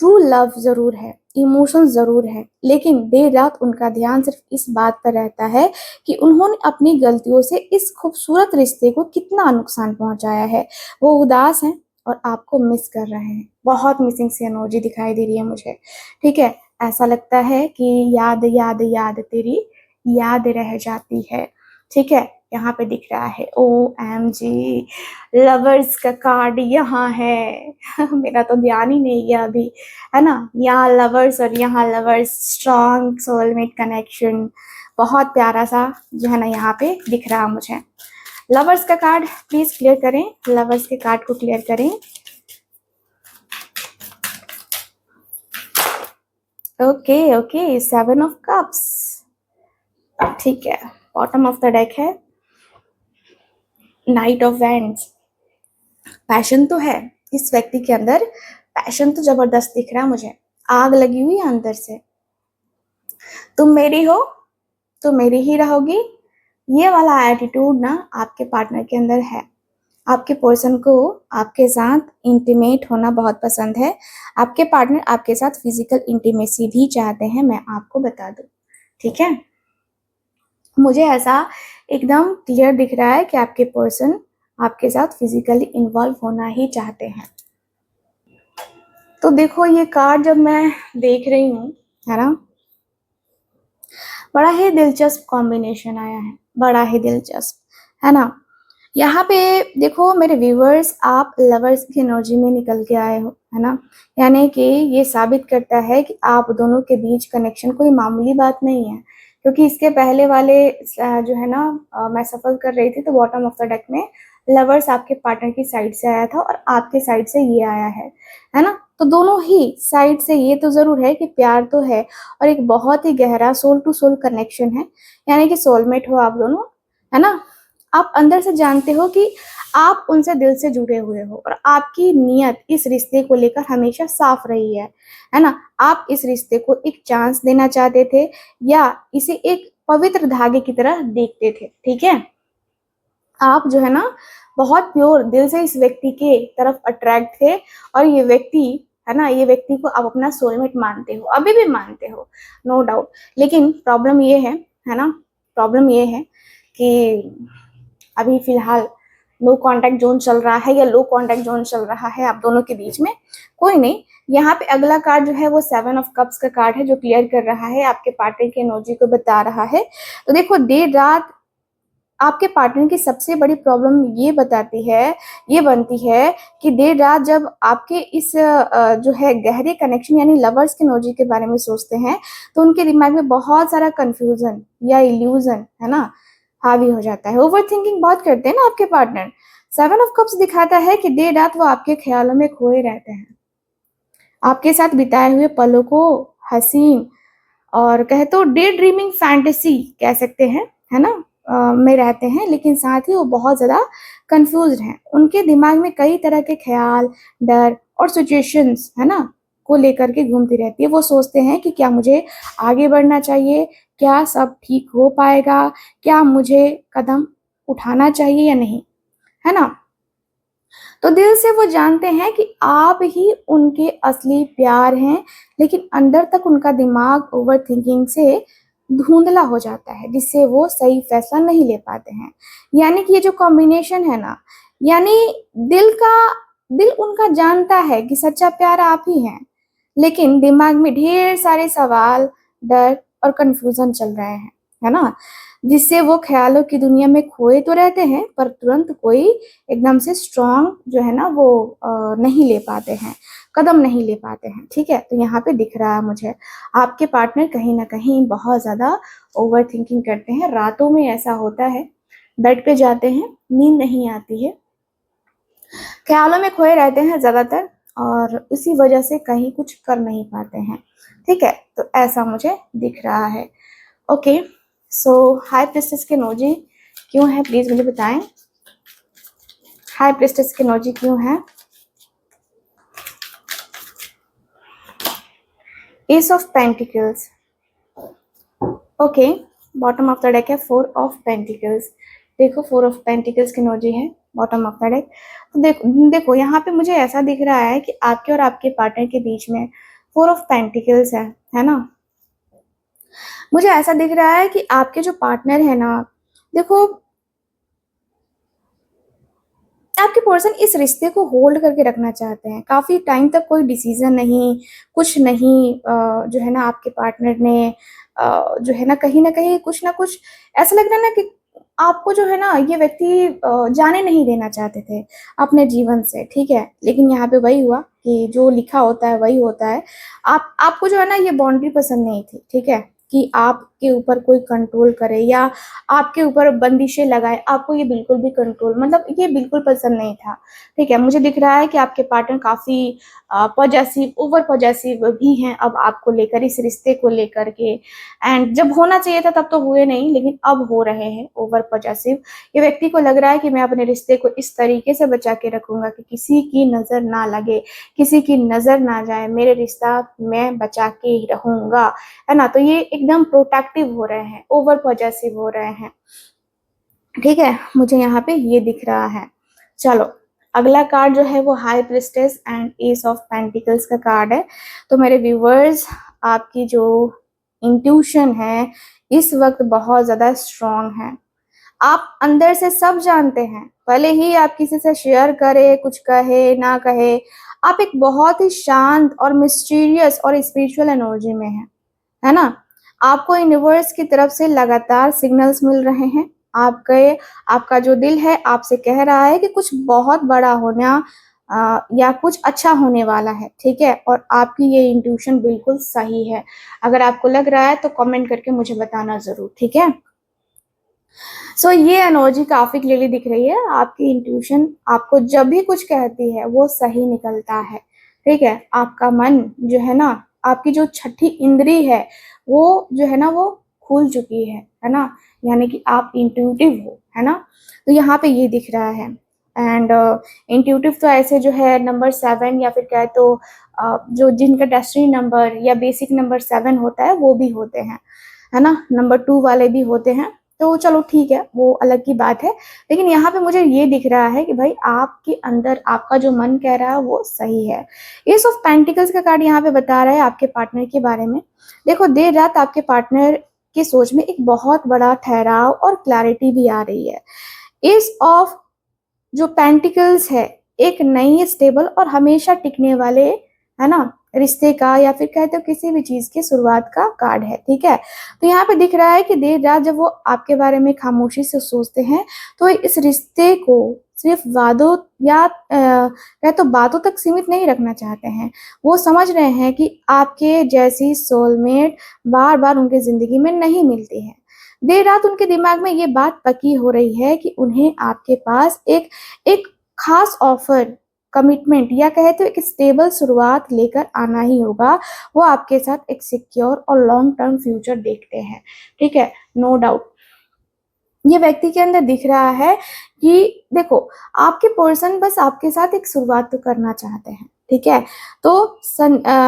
ट्रू लव ज़रूर है, इमोशन ज़रूर है, लेकिन देर रात उनका ध्यान सिर्फ इस बात पर रहता है कि उन्होंने अपनी गलतियों से इस खूबसूरत रिश्ते को कितना नुकसान पहुँचाया है। वो उदास हैं और आपको मिस कर रहे हैं। बहुत मिसिंग सी एनर्जी दिखाई दे रही है मुझे, ठीक है? ऐसा लगता है कि याद, याद, याद तेरी याद रह जाती है, ठीक है? यहाँ पे दिख रहा है। OMG, लवर्स का कार्ड यहाँ है। मेरा तो ध्यान ही नहीं गया अभी, है ना। यहाँ लवर्स और यहाँ लवर्स, स्ट्रॉन्ग सोलमेट कनेक्शन, बहुत प्यारा सा जो है ना यहाँ पे दिख रहा मुझे। लवर्स का कार्ड प्लीज क्लियर करें, लवर्स के कार्ड को क्लियर करें। ओके, 7 ऑफ कप्स, ठीक है। बॉटम ऑफ द डेक है नाइट ऑफ वैंड्स। पैशन तो है इस व्यक्ति के अंदर, पैशन तो जबरदस्त दिख रहा है मुझे, आग लगी हुई है अंदर से। तुम मेरी हो तो मेरी ही रहोगी, ये वाला एटीट्यूड ना आपके पार्टनर के अंदर है। आपके पर्सन को आपके साथ इंटीमेट होना बहुत पसंद है। आपके पार्टनर आपके साथ फिजिकल इंटीमेसी भी चाहते हैं, मैं आपको बता दूं, ठीक है। मुझे ऐसा एकदम क्लियर दिख रहा है कि आपके पर्सन आपके साथ फिजिकली इन्वॉल्व होना ही चाहते हैं। तो देखो ये कार्ड जब मैं देख रही हूँ, है ना, बड़ा ही दिलचस्प कॉम्बिनेशन आया है, बड़ा ही दिलचस्प, है ना। यहाँ पे देखो मेरे व्यूवर्स, आप लवर्स की एनर्जी में निकल के आए हो, है ना। यानी कि ये साबित करता है कि आप दोनों के बीच कनेक्शन कोई मामूली बात नहीं है। क्योंकि इसके पहले वाले जो है ना मैं सफल कर रही थी, तो बॉटम ऑफ द डेक में लवर्स आपके पार्टनर की साइड से आया था और आपके साइड से ये आया है ना। तो दोनों ही साइड से ये तो जरूर है कि प्यार तो है और एक बहुत ही गहरा सोल टू सोल कनेक्शन है, यानी कि सोलमेट हो आप दोनों, है ना। आप अंदर से जानते हो कि आप उनसे दिल से जुड़े हुए हो और आपकी नीयत इस रिश्ते को लेकर हमेशा साफ रही है ना। आप इस रिश्ते को एक चांस देना चाहते थे या इसे एक पवित्र धागे की तरह देखते थे, ठीक है। आप जो है ना बहुत प्योर दिल से इस व्यक्ति के तरफ अट्रैक्ट थे और ये व्यक्ति, है ना, ये व्यक्ति को आप अपना सोलमेट मानते हो, अभी भी मानते हो, नो डाउट। लेकिन प्रॉब्लम ये है ना, प्रॉब्लम ये है कि अभी फिलहाल नो कांटेक्ट जोन चल रहा है या लो कांटेक्ट जोन चल रहा है आप दोनों के बीच में। कोई नहीं, यहाँ पे अगला कार्ड जो है वो 7 ऑफ कप्स का कार्ड है, जो क्लियर कर रहा है आपके पार्टनर की एनर्जी को बता रहा है। तो देखो देर रात आपके पार्टनर की सबसे बड़ी प्रॉब्लम ये बताती है, ये बनती है कि देर रात जब आपके इस जो है गहरे कनेक्शन यानी लवर्स की एनर्जी के बारे में सोचते हैं, तो उनके दिमाग में बहुत सारा कंफ्यूजन या इल्यूजन, है ना, हावी हो जाता है। ओवर थिंकिंग बहुत करते हैं ना आपके पार्टनर। 7 ऑफ कप्स दिखाता है कि देर रात वो आपके ख्यालों में खोए रहते हैं, आपके साथ बिताए हुए पलों को हसीन और कहे तो डे ड्रीमिंग फैंटेसी कह सकते हैं, है ना, में रहते हैं। लेकिन साथ ही वो बहुत ज्यादा कंफ्यूज हैं, उनके दिमाग में कई तरह के ख्याल, डर और सिचुएशंस, है ना, को लेकर के घूमती रहती है। वो सोचते हैं कि क्या मुझे आगे बढ़ना चाहिए, क्या सब ठीक हो पाएगा, क्या मुझे कदम उठाना चाहिए या नहीं, है ना। तो दिल से वो जानते हैं कि आप ही उनके असली प्यार हैं, लेकिन अंदर तक उनका दिमाग ओवर थिंकिंग से धुंधला हो जाता है, जिससे वो सही फैसला नहीं ले पाते हैं। यानी कि ये जो कॉम्बिनेशन है ना, यानी दिल उनका जानता है कि सच्चा प्यार आप ही हैं, लेकिन दिमाग में ढेर सारे सवाल, डर और कंफ्यूजन चल रहे हैं, है ना, जिससे वो ख्यालों की दुनिया में खोए तो रहते हैं पर तुरंत कोई एकदम से स्ट्रांग जो है ना वो नहीं ले पाते हैं, कदम नहीं ले पाते हैं, ठीक है। तो यहाँ पे दिख रहा है मुझे आपके पार्टनर कहीं ना कहीं बहुत ज्यादा ओवर थिंकिंग करते हैं। रातों में ऐसा होता है, बेड पे जाते हैं, नींद नहीं आती है, ख्यालों में खोए रहते हैं ज्यादातर और उसी वजह से कहीं कुछ कर नहीं पाते हैं, ठीक है। तो ऐसा मुझे दिख रहा है। ओके, सो हाई प्रिस्टेस की एनर्जी क्यों है प्लीज मुझे बताएं। हाई प्रिस्टेस की एनर्जी क्यों है। S of pentacles, okay. Bottom of the deck है 4 ऑफ पेंटिकल्स। देखो 4 ऑफ पेंटिकल्स की एनर्जी है बॉटम ऑफ द डेक। तो देखो यहाँ पे मुझे ऐसा दिख रहा है कि आपके और आपके पार्टनर के बीच में 4 ऑफ पेंटिकल्स है ना। मुझे ऐसा दिख रहा है कि आपके जो पार्टनर है ना, देखो आपके पर्सन इस रिश्ते को होल्ड करके रखना चाहते हैं काफी टाइम तक, कोई डिसीजन नहीं, कुछ नहीं, जो है ना आपके पार्टनर ने जो है ना कहीं कुछ ना कुछ ऐसा लग रहा है ना कि आपको जो है ना ये व्यक्ति जाने नहीं देना चाहते थे अपने जीवन से, ठीक है? लेकिन यहाँ पे वही हुआ कि जो लिखा होता है वही होता है। आपको जो है ना ये बाउंड्री पसंद नहीं थी, ठीक है? कि आपके ऊपर कोई कंट्रोल करे या आपके ऊपर बंदिशें लगाए, आपको ये बिल्कुल भी कंट्रोल मतलब ये बिल्कुल पसंद नहीं था, ठीक है? मुझे दिख रहा है कि आपके पार्टनर काफ़ी पॉजेसिव, ओवर पॉजेसिव भी हैं अब आपको लेकर, इस रिश्ते को लेकर के। एंड जब होना चाहिए था तब तो हुए नहीं, लेकिन अब हो रहे हैं ओवर पॉजेसिव। ये व्यक्ति को लग रहा है कि मैं अपने रिश्ते को इस तरीके से बचा के रखूंगा कि किसी की नज़र ना लगे, किसी की नज़र ना जाए, मेरे रिश्ता मैं बचा के ही रहूंगा, है ना? तो ये एकदम प्रोटेक्टिव हो रहे हैं, ओवर पॉजेसिव हो रहे हैं, ठीक है? मुझे यहाँ पे ये दिख रहा है। चलो, अगला कार्ड जो है वो high priestess and S of pentacles का कार्ड है। तो मेरे व्यूवर्स, आपकी जो इंट्यूशन है इस वक्त बहुत ज़्यादा स्ट्रॉन्ग है। आप अंदर से सब जानते हैं, भले ही आप किसी से शेयर करें, कुछ कहे ना कहे, आप एक बहुत ही शांत और मिस्टीरियस और स्पिरिचुअल एनर्जी में हैं, है ना? आपको यूनिवर्स की तरफ से लगातार सिग्नल्स मिल रहे हैं। आपके आपका जो दिल है आपसे कह रहा है कि कुछ बहुत बड़ा होना या कुछ अच्छा होने वाला है, ठीक है? और आपकी ये इंट्यूशन बिल्कुल सही है। अगर आपको लग रहा है तो कमेंट करके मुझे बताना ज़रूर, ठीक है? सो ये एनर्जी काफ़ी क्लियरली दिख रही है। आपकी इंट्यूशन आपको जब भी कुछ कहती है वो सही निकलता है, ठीक है? आपका मन जो है ना, आपकी जो छठी इंद्री है वो जो है ना वो खुल चुकी है ना? यानी कि आप इंट्यूटिव हो, है ना? तो यहाँ पे ये दिख रहा है। एंड इंट्यूटिव तो ऐसे जो है नंबर 7 या फिर कहे तो जो जिनका डेस्टिनी नंबर या बेसिक नंबर 7 होता है वो भी होते हैं, है ना? नंबर 2 वाले भी होते हैं। तो चलो ठीक है, वो अलग की बात है। लेकिन यहाँ पे मुझे ये दिख रहा है कि भाई आपके अंदर आपका जो मन कह रहा है वो सही है। एस ऑफ पेंटिकल्स का कार्ड यहाँ पे बता रहा है आपके पार्टनर के बारे में। देखो, देर रात आपके पार्टनर की सोच में एक बहुत बड़ा ठहराव और क्लैरिटी भी आ रही है। एस ऑफ जो पेंटिकल्स है एक नई स्टेबल और हमेशा टिकने वाले, है ना, रिश्ते का या फिर कहते हो किसी भी चीज की शुरुआत का कार्ड है, ठीक है? तो यहाँ पे दिख रहा है कि देर रात जब वो आपके बारे में खामोशी से सोचते हैं तो इस रिश्ते को सिर्फ वादों या कहे तो बातों तक सीमित नहीं रखना चाहते हैं। वो समझ रहे हैं कि आपके जैसी सोलमेट बार बार उनकी जिंदगी में नहीं मिलती है। देर रात उनके दिमाग में ये बात पक्की हो रही है कि उन्हें आपके पास एक एक खास ऑफर, कमिटमेंट या कहे तो एक स्टेबल शुरुआत लेकर आना ही होगा। वो आपके साथ एक सिक्योर और लॉन्ग टर्म फ्यूचर देखते हैं, ठीक है? नो डाउट ये व्यक्ति के अंदर दिख रहा है कि देखो, आपके पर्सन बस आपके साथ एक शुरुआत तो करना चाहते हैं, ठीक है? तो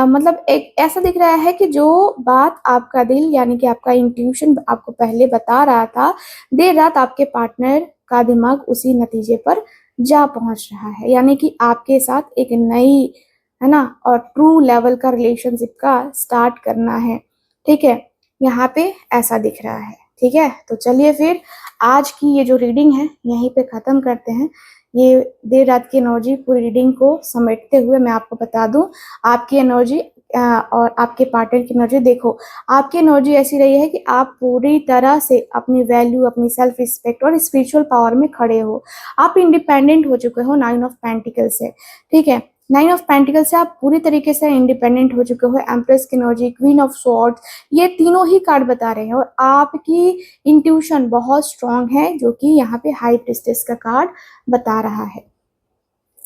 मतलब एक ऐसा दिख रहा है कि जो बात आपका दिल यानी कि आपका इंट्यूशन आपको पहले बता रहा था, देर रात आपके पार्टनर का दिमाग उसी नतीजे पर जा पहुंच रहा है। यानी कि आपके साथ एक नई, है ना, और ट्रू लेवल का रिलेशनशिप का स्टार्ट करना है, ठीक है? यहाँ पे ऐसा दिख रहा है, ठीक है? तो चलिए फिर आज की ये जो रीडिंग है यहीं पे ख़त्म करते हैं। ये देर रात की एनर्जी पूरी रीडिंग को समेटते हुए मैं आपको बता दूं, आपकी एनर्जी और आपके पार्टनर की एनर्जी, देखो आपकी एनर्जी ऐसी रही है कि आप पूरी तरह से अपनी वैल्यू, अपनी सेल्फ रिस्पेक्ट और स्पिरिचुअल पावर में खड़े हो। आप इंडिपेंडेंट हो चुके हो 9 ऑफ पेंटिकल से, ठीक है? 9 ऑफ पेंटिकल से आप पूरी तरीके से इंडिपेंडेंट हो चुके हो। एम्प्रेस की एनर्जी, क्वीन ऑफ स्वॉर्ड्स, ये तीनों ही कार्ड बता रहे हैं और आपकी इंट्यूशन बहुत स्ट्रांग है जो कि यहाँ पे हाई प्रिस्टेस का कार्ड बता रहा है,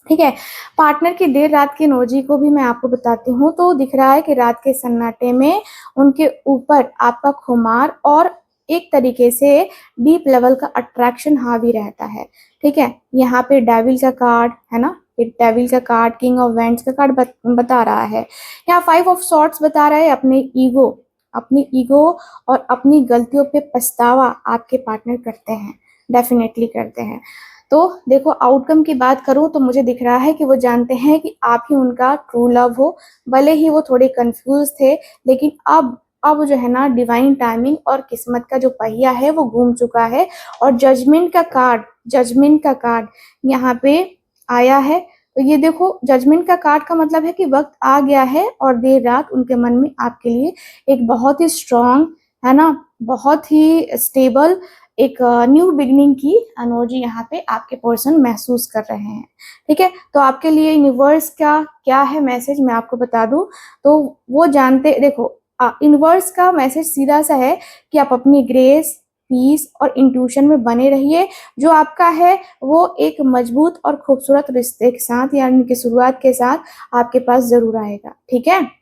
ठीक है? पार्टनर की देर रात की एनर्जी को भी मैं आपको बताती हूँ। तो दिख रहा है कि रात के सन्नाटे में उनके ऊपर आपका खुमार और एक तरीके से डीप लेवल का अट्रैक्शन हावी रहता है, ठीक है? यहाँ पे डेविल का कार्ड है ना, ये डेविल का कार्ड, किंग ऑफ वेंट्स का कार्ड बता रहा है। यहाँ 5 ऑफ सॉर्ड्स बता रहा है अपनी ईगो और अपनी गलतियों पे पछतावा आपके पार्टनर करते हैं, डेफिनेटली करते हैं। तो देखो, आउटकम की बात करूँ तो मुझे दिख रहा है कि वो जानते हैं कि आप ही उनका ट्रू लव हो। भले ही वो थोड़े कंफ्यूज थे, लेकिन अब जो है ना डिवाइन टाइमिंग और किस्मत का जो पहिया है वो घूम चुका है और जजमेंट का कार्ड यहाँ पे आया है। तो ये देखो, जजमेंट का कार्ड का मतलब है कि वक्त आ गया है और देर रात उनके मन में आपके लिए एक बहुत ही स्ट्रांग, है ना, बहुत ही स्टेबल एक न्यू बिगनिंग की एनर्जी यहाँ पे आपके पर्सन महसूस कर रहे हैं। ठीक है, तो आपके लिए यूनिवर्स का क्या है मैसेज मैं आपको बता दूं, तो वो जानते देखो यूनिवर्स का मैसेज सीधा सा है कि आप अपनी ग्रेस, पीस और इंट्यूशन में बने रहिए। जो आपका है वो एक मजबूत और खूबसूरत रिश्ते के साथ यानी कि शुरुआत के साथ आपके पास जरूर आएगा। ठीक है,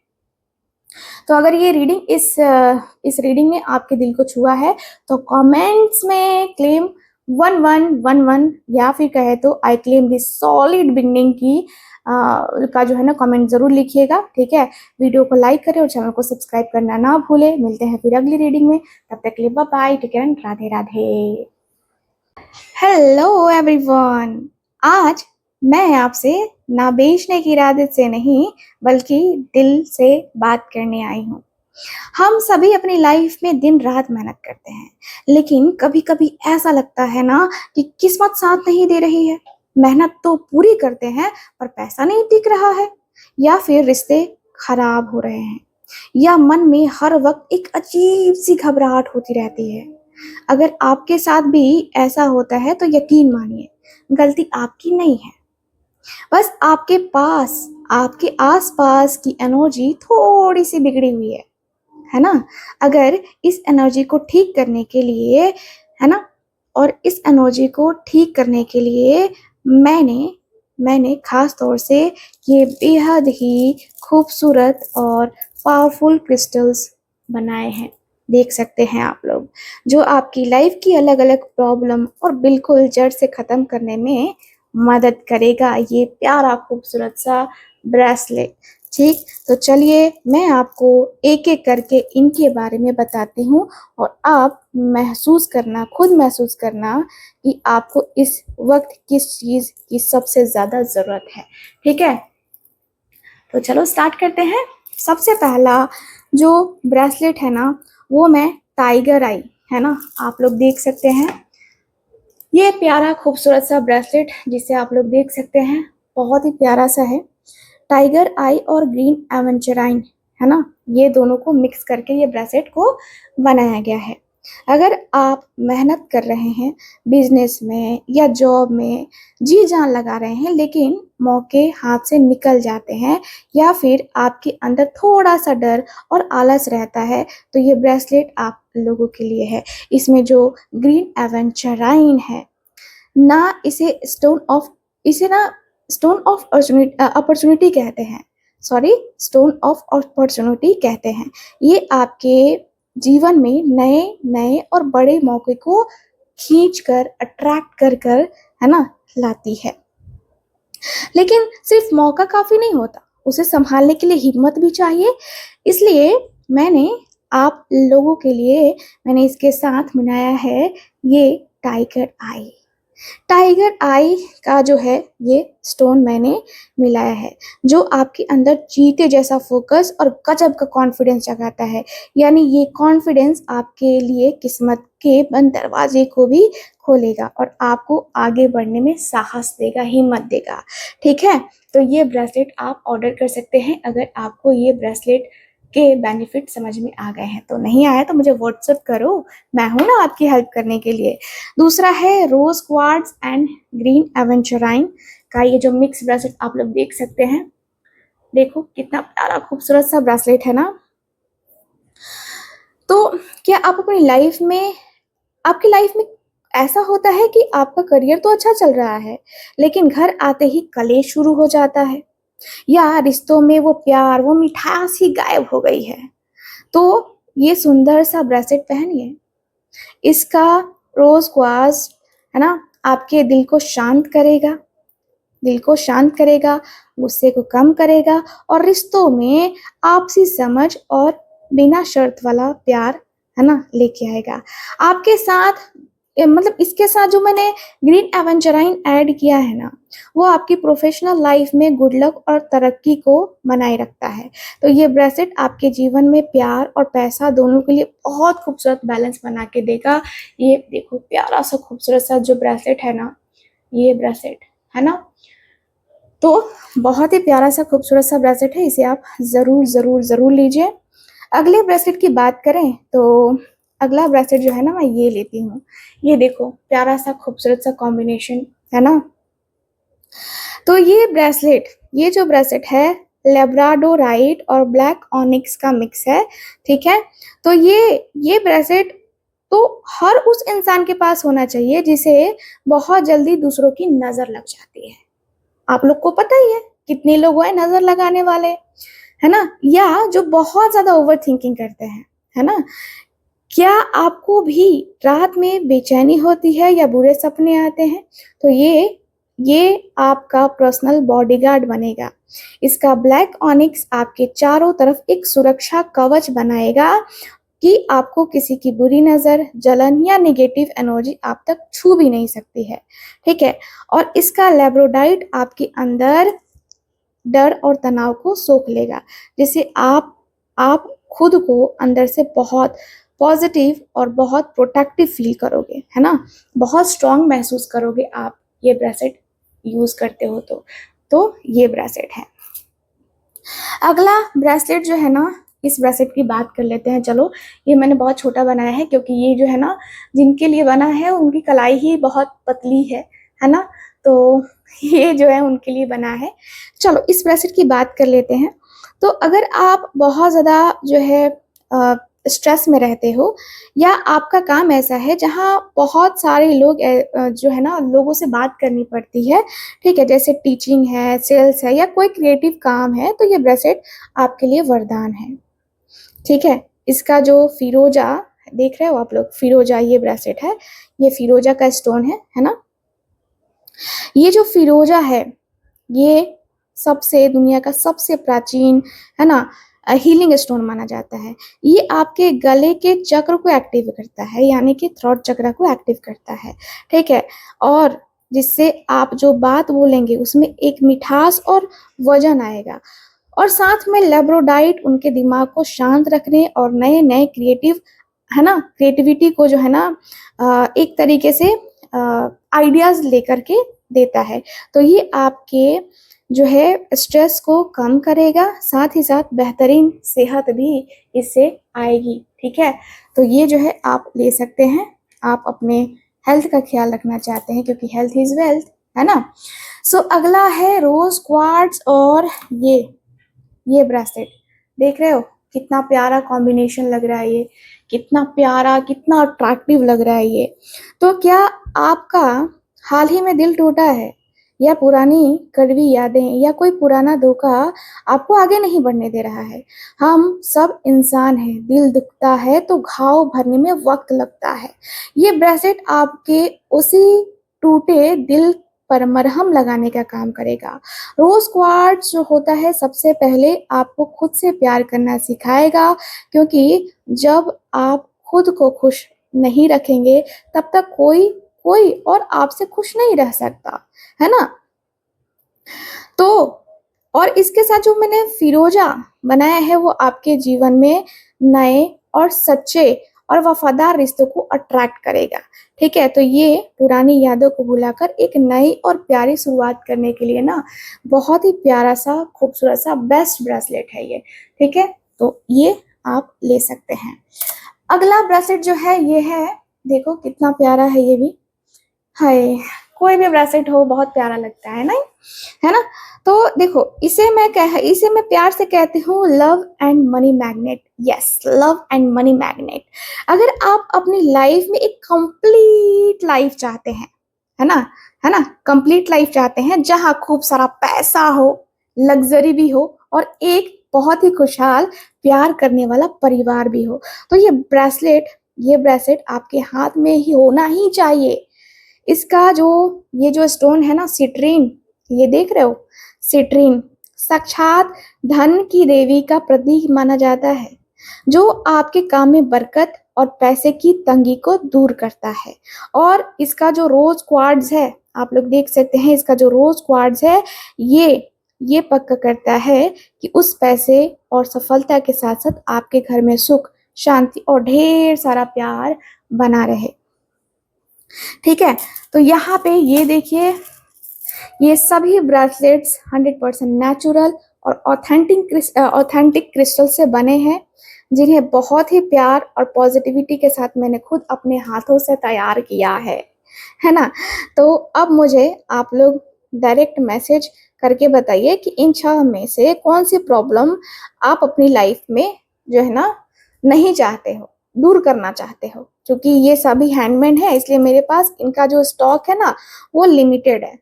तो अगर ये रीडिंग इस रीडिंग ने आपके दिल को छुआ है तो कमेंट्स में क्लेम 1111 या फिर कहे तो I claim this solid beginning की का जो है ना कमेंट जरूर लिखिएगा। ठीक है, वीडियो को लाइक करें और चैनल को सब्सक्राइब करना ना भूले। मिलते हैं फिर अगली रीडिंग में, तब तक के लिए bye bye, take care and Radhe Radhe. Hello everyone, आज मैं आपसे ना बेचने की इरादे से नहीं बल्कि दिल से बात करने आई हूँ। हम सभी अपनी लाइफ में दिन रात मेहनत करते हैं, लेकिन कभी कभी ऐसा लगता है ना कि किस्मत साथ नहीं दे रही है। मेहनत तो पूरी करते हैं पर पैसा नहीं टिक रहा है, या फिर रिश्ते खराब हो रहे हैं, या मन में हर वक्त एक अजीब सी घबराहट होती रहती है। अगर आपके साथ भी ऐसा होता है तो यकीन मानिए गलती आपकी नहीं है, बस आपके आसपास की एनर्जी थोड़ी सी बिगड़ी हुई है ना। अगर इस एनर्जी को ठीक करने के लिए है ना, और इस एनर्जी को ठीक करने के लिए मैंने खास तौर से ये बेहद ही खूबसूरत और पावरफुल क्रिस्टल्स बनाए हैं। देख सकते हैं आप लोग, जो आपकी लाइफ की अलग अलग प्रॉब्लम और बिल्कुल जड़ से खत्म करने में मदद करेगा ये प्यारा खूबसूरत सा ब्रेसलेट। ठीक, तो चलिए मैं आपको एक एक करके इनके बारे में बताती हूँ और आप खुद महसूस करना कि आपको इस वक्त किस चीज की सबसे ज्यादा जरूरत है। ठीक है, तो चलो स्टार्ट करते हैं। सबसे पहला जो ब्रेसलेट है ना वो मैं टाइगर आई है ना, आप लोग देख सकते हैं ये प्यारा खूबसूरत सा ब्रेसलेट जिसे आप लोग देख सकते हैं, बहुत ही प्यारा सा है। टाइगर आई और ग्रीन एवेंचराइन है ना, ये दोनों को मिक्स करके ये ब्रेसलेट को बनाया गया है। अगर आप मेहनत कर रहे हैं बिजनेस में या जॉब में, जी जान लगा रहे हैं, लेकिन मौके हाथ से निकल जाते हैं, या फिर आपके अंदर थोड़ा सा डर और आलस रहता है, तो ये ब्रेसलेट आप लोगों के लिए है। इसमें जो ग्रीन एवेंचराइन है ना, इसे ना स्टोन ऑफ अपॉर्चुनिटी कहते हैं, सॉरी स्टोन ऑफ अपॉर्चुनिटी कहते हैं। ये आपके जीवन में नए नए और बड़े मौके को खींच कर अट्रैक्ट कर कर है ना लाती है। लेकिन सिर्फ मौका काफी नहीं होता, उसे संभालने के लिए हिम्मत भी चाहिए। इसलिए मैंने आप लोगों के लिए मैंने इसके साथ मिलाया है ये टाइगर आई। टाइगर आई का जो है ये स्टोन मैंने मिलाया है, जो आपके अंदर चीते जैसा फोकस और गजब का कॉन्फिडेंस जगाता है। यानी ये कॉन्फिडेंस आपके लिए किस्मत के बंद दरवाजे को भी खोलेगा और आपको आगे बढ़ने में साहस देगा, हिम्मत देगा। ठीक है, तो ये ब्रेसलेट आप ऑर्डर कर सकते हैं अगर आपको ये ब्रेसलेट के बेनिफिट समझ में आ गए हैं। तो नहीं आया तो मुझे व्हाट्सएप करो, मैं हूं ना आपकी हेल्प करने के लिए। दूसरा है रोज क्वार्ट्ज एंड ग्रीन एवेंचराइन का ये जो मिक्स ब्रेसलेट आप लोग देख सकते हैं। देखो कितना प्यारा खूबसूरत सा ब्रेसलेट है ना। तो क्या आप अपनी लाइफ में आपकी लाइफ में ऐसा होता है कि आपका करियर तो अच्छा चल रहा है, लेकिन घर आते ही कलेश शुरू हो जाता है, या रिश्तों में वो प्यार वो मिठास ही गायब हो गई है, तो ये सुंदर सा ब्रेसलेट पहनिए। इसका रोज क्वार्ट्ज है ना आपके दिल को शांत करेगा, गुस्से को कम करेगा और रिश्तों में आपसी समझ और बिना शर्त वाला प्यार है ना लेके आएगा आपके साथ। मतलब इसके साथ जो मैंने ग्रीन एवेंचराइन ऐड किया है ना, वो आपकी प्रोफेशनल लाइफ में गुड लक और तरक्की को बनाए रखता है। तो ये ब्रेसलेट आपके जीवन में प्यार और पैसा दोनों के लिए बहुत खूबसूरत बैलेंस बना के देगा। ये देखो प्यारा सा खूबसूरत सा जो ब्रेसलेट है ना, ये ब्रेसलेट है ना, तो बहुत ही प्यारा सा खूबसूरत सा ब्रेसलेट है, इसे आप जरूर जरूर जरूर लीजिए। अगले ब्रेसलेट की बात करें तो अगला ब्रेसलेट जो है ना मैं ये लेती हूँ। ये देखो प्यारा सा खूबसूरत सा कॉम्बिनेशन है ना। तो ये जो ब्रेसलेट है लेब्राडोराइट और ब्लैक ऑनिक्स का मिक्स है, ठीक है। तो ये ब्रेसलेट तो हर उस इंसान के पास होना चाहिए जिसे बहुत जल्दी दूसरों की नजर लग जाती है। आप लोग को पता ही है कितने लोग हैं नजर लगाने वाले, है ना, या जो बहुत ज्यादा ओवर थिंकिंग करते हैं, है ना। क्या आपको भी रात में बेचैनी होती है या बुरे सपने आते हैं? तो ये आपका पर्सनल बॉडीगार्ड बनेगा। इसका ब्लैक ऑनिक्स आपके चारों तरफ एक सुरक्षा कवच बनाएगा कि आपको किसी की बुरी नजर, जलन या नेगेटिव एनर्जी आप तक छू भी नहीं सकती है, ठीक है। और इसका लेब्रोडाइट आपके अंदर डर और तनाव को सोख लेगा, जिससे आप खुद को अंदर से बहुत पॉजिटिव और बहुत प्रोटेक्टिव फील करोगे, है ना। बहुत स्ट्रांग महसूस करोगे आप ये ब्रेसलेट यूज करते हो तो ये ब्रेसलेट है। अगला ब्रेसलेट जो है ना, इस ब्रेसलेट की बात कर लेते हैं। चलो, ये मैंने बहुत छोटा बनाया है क्योंकि ये जो है ना जिनके लिए बना है उनकी कलाई ही बहुत पतली है ना। तो ये जो है उनके लिए बना है। चलो इस ब्रेसलेट की बात कर लेते हैं। तो अगर आप बहुत ज़्यादा जो है स्ट्रेस में रहते हो या आपका काम ऐसा है जहाँ बहुत सारे लोग जो है ना लोगों से बात करनी पड़ती है, ठीक है, जैसे टीचिंग है, सेल्स है या कोई क्रिएटिव काम है, तो ये ब्रेसलेट आपके लिए वरदान है, ठीक है। इसका जो फिरोजा देख रहे हो आप लोग, फिरोजा ये ब्रेसलेट है, ये फिरोजा का स्टोन है ना। ये जो फिरोजा है ये दुनिया का सबसे प्राचीन, है ना, हीलिंग स्टोन माना जाता है। ये आपके गले के चक्र को एक्टिव करता है, यानी कि थ्रोट चक्र को एक्टिव करता है, ठीक है। और जिससे आप जो बात बोलेंगे उसमें एक मिठास और वजन आएगा। और साथ में लेब्रोडाइट उनके दिमाग को शांत रखने और नए नए क्रिएटिव, है ना, क्रिएटिविटी को जो है ना एक तरीके से आइडियाज लेकर के देता है। तो ये आपके जो है स्ट्रेस को कम करेगा, साथ ही साथ बेहतरीन सेहत भी इससे आएगी, ठीक है। तो ये जो है आप ले सकते हैं, आप अपने हेल्थ का ख्याल रखना चाहते हैं क्योंकि हेल्थ इज वेल्थ, है ना। सो अगला है रोज क्वार्ट्ज और ये ब्रेसलेट देख रहे हो कितना प्यारा कॉम्बिनेशन लग रहा है, ये कितना प्यारा, कितना अट्रैक्टिव लग रहा है ये। तो क्या आपका हाल ही में दिल टूटा है या पुरानी कड़वी यादें या कोई पुराना धोखा आपको आगे नहीं बढ़ने दे रहा है? हम सब इंसान हैं, दिल दुखता है तो घाव भरने में वक्त लगता है। ये ब्रेसलेट आपके उसी टूटे दिल पर मरहम लगाने का काम करेगा। रोज क्वार्ट्ज जो होता है सबसे पहले आपको खुद से प्यार करना सिखाएगा, क्योंकि जब आप खुद को खुश नहीं रखेंगे तब तक कोई कोई और आपसे खुश नहीं रह सकता, है ना। तो और इसके साथ जो मैंने फिरोजा बनाया है वो आपके जीवन में नए और सच्चे और वफादार रिश्तों को अट्रैक्ट करेगा, ठीक है। तो ये पुरानी यादों को भुलाकर एक नई और प्यारी शुरुआत करने के लिए ना बहुत ही प्यारा सा खूबसूरत सा बेस्ट ब्रेसलेट है ये, ठीक है। तो ये आप ले सकते हैं। अगला ब्रेसलेट जो है ये है, देखो कितना प्यारा है ये भी, हाय, कोई भी ब्रेसलेट हो बहुत प्यारा लगता है नहीं, है ना। तो देखो इसे मैं प्यार से कहती हूँ love and money magnet. Yes, love and money magnet. अगर आप अपनी लाइफ में एक कंप्लीट लाइफ चाहते हैं, है ना, कंप्लीट लाइफ चाहते हैं जहाँ खूब सारा पैसा हो, लग्जरी भी हो और एक बहुत ही खुशहाल प्यार करने वाला परिवार भी हो, तो ये ब्रेसलेट आपके हाथ में ही होना ही चाहिए। इसका ये जो स्टोन है ना सिट्रीन, ये देख रहे हो, सिट्रीन साक्षात धन की देवी का प्रतीक माना जाता है, जो आपके काम में बरकत और पैसे की तंगी को दूर करता है। और इसका जो रोज क्वार्ट्ज है, आप लोग देख सकते हैं, इसका जो रोज क्वार्ट्ज है ये पक्का करता है कि उस पैसे और सफलता के साथ साथ आपके घर में सुख, शांति और ढेर सारा प्यार बना रहे, ठीक है। तो यहाँ पे ये देखिए, ये सभी ब्रेसलेट्स 100% नेचुरल और ऑथेंटिक क्रिस्टल से बने हैं, जिन्हें बहुत ही प्यार और पॉजिटिविटी के साथ मैंने खुद अपने हाथों से तैयार किया है ना? तो अब मुझे आप लोग डायरेक्ट मैसेज करके बताइए कि इन 6 में से कौन-सी प्रॉब्लम आप अपनी लाइफ में जो है ना नहीं चाहते हो, दूर करना चाहते हो। क्योंकि ये सभी हैंडमेड है, इसलिए मेरे पास इनका जो स्टॉक है ना वो लिमिटेड है।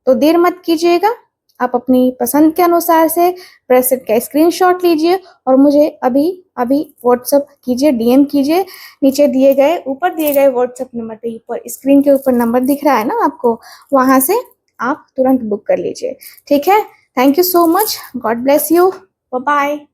तो देर मत कीजिएगा, आप अपनी पसंद के अनुसार से ब्रेसलेट का स्क्रीनशॉट लीजिए और मुझे अभी अभी व्हाट्सएप कीजिए, डीएम कीजिए। नीचे ऊपर दिए गए व्हाट्सएप नंबर पे, ऊपर स्क्रीन के ऊपर नंबर दिख रहा है ना आपको, वहां से आप तुरंत बुक कर लीजिए। ठीक है? Thank you so much, God bless you, bye bye.